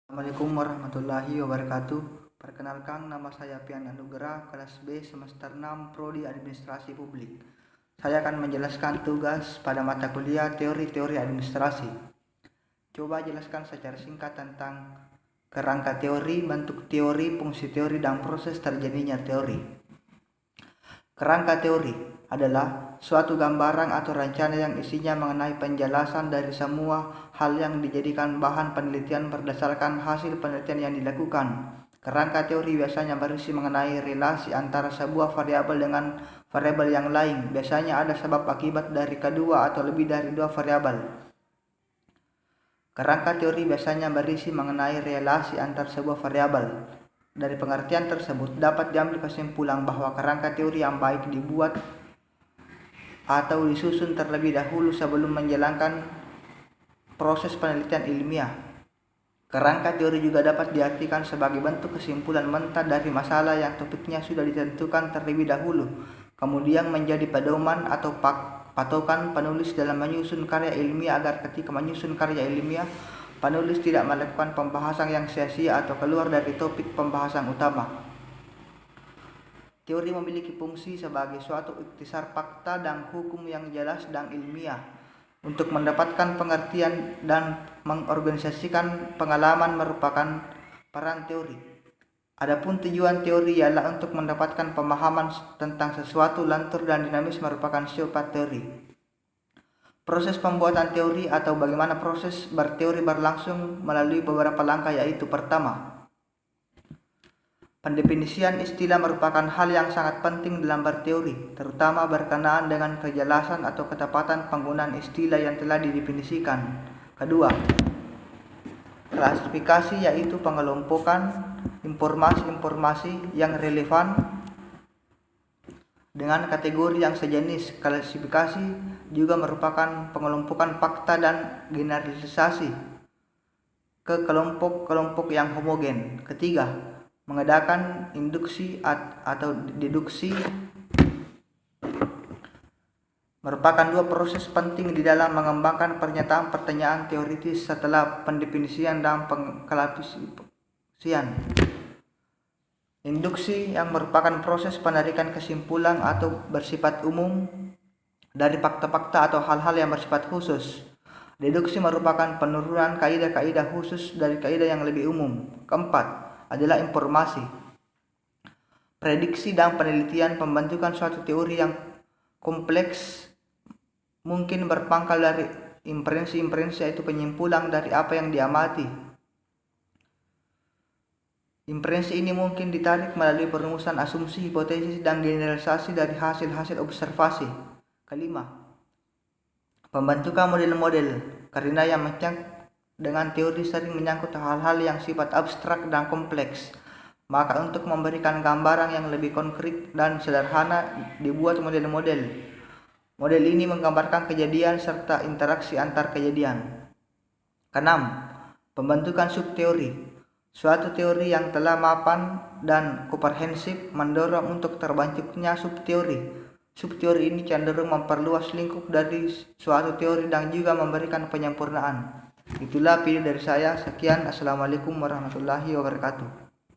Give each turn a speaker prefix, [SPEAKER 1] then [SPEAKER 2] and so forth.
[SPEAKER 1] Assalamualaikum warahmatullahi wabarakatuh. Perkenalkan, nama saya Pian Anugerah, kelas B semester 6 Prodi Administrasi Publik. Saya akan menjelaskan tugas pada mata kuliah teori-teori administrasi. Coba jelaskan secara singkat tentang kerangka teori, bentuk teori, fungsi teori, dan proses terjadinya teori. Kerangka teori adalah suatu gambaran atau rencana yang isinya mengenai penjelasan dari semua hal yang dijadikan bahan penelitian berdasarkan hasil penelitian yang dilakukan. Kerangka teori biasanya berisi mengenai relasi antara sebuah variabel dengan variabel yang lain. Biasanya ada sebab akibat dari kedua atau lebih dari dua variabel. Kerangka teori biasanya berisi mengenai relasi antar sebuah variabel. Dari pengertian tersebut dapat diambil kesimpulan bahwa kerangka teori yang baik dibuat atau disusun terlebih dahulu sebelum menjalankan proses penelitian ilmiah. Kerangka teori juga dapat diartikan sebagai bentuk kesimpulan mentah dari masalah yang topiknya sudah ditentukan terlebih dahulu, kemudian menjadi pedoman atau patokan penulis dalam menyusun karya ilmiah agar ketika menyusun karya ilmiah, penulis tidak melakukan pembahasan yang sia-sia atau keluar dari topik pembahasan utama. Teori memiliki fungsi sebagai suatu ikhtisar fakta dan hukum yang jelas dan ilmiah untuk mendapatkan pengertian dan mengorganisasikan pengalaman merupakan peran teori. Adapun tujuan teori ialah untuk mendapatkan pemahaman tentang sesuatu lantur dan dinamis merupakan sifat teori. Proses pembuatan teori atau bagaimana proses berteori berlangsung melalui beberapa langkah, yaitu pertama, pendefinisian istilah merupakan hal yang sangat penting dalam berteori, terutama berkenaan dengan kejelasan atau ketepatan penggunaan istilah yang telah didefinisikan. Kedua, klasifikasi, yaitu pengelompokan informasi-informasi yang relevan dengan kategori yang sejenis. Klasifikasi juga merupakan pengelompokan fakta dan generalisasi ke kelompok-kelompok yang homogen. Ketiga, mengadakan induksi atau deduksi merupakan dua proses penting di dalam mengembangkan pernyataan pertanyaan teoritis setelah pendefinisian dan pengklasifikasian. Induksi yang merupakan proses penarikan kesimpulan atau bersifat umum dari fakta-fakta atau hal-hal yang bersifat khusus. Deduksi merupakan penurunan kaidah-kaidah khusus dari kaidah yang lebih umum. Keempat adalah informasi. Prediksi dan penelitian pembentukan suatu teori yang kompleks mungkin berpangkal dari inferensi-inferensi, yaitu penyimpulan dari apa yang diamati. Inferensi ini mungkin ditarik melalui perumusan asumsi, hipotesis, dan generalisasi dari hasil-hasil observasi. Kelima, pembentukan model-model. Karena yang dengan teori sering menyangkut hal-hal yang sifat abstrak dan kompleks, maka untuk memberikan gambaran yang lebih konkret dan sederhana dibuat model-model. Model ini menggambarkan kejadian serta interaksi antar kejadian. Keenam, pembentukan subteori. Suatu teori yang telah mapan dan komprehensif mendorong untuk terbentuknya subteori. Subteori ini cenderung memperluas lingkup dari suatu teori dan juga memberikan penyempurnaan. Itulah video dari saya. Sekian, assalamualaikum warahmatullahi wabarakatuh.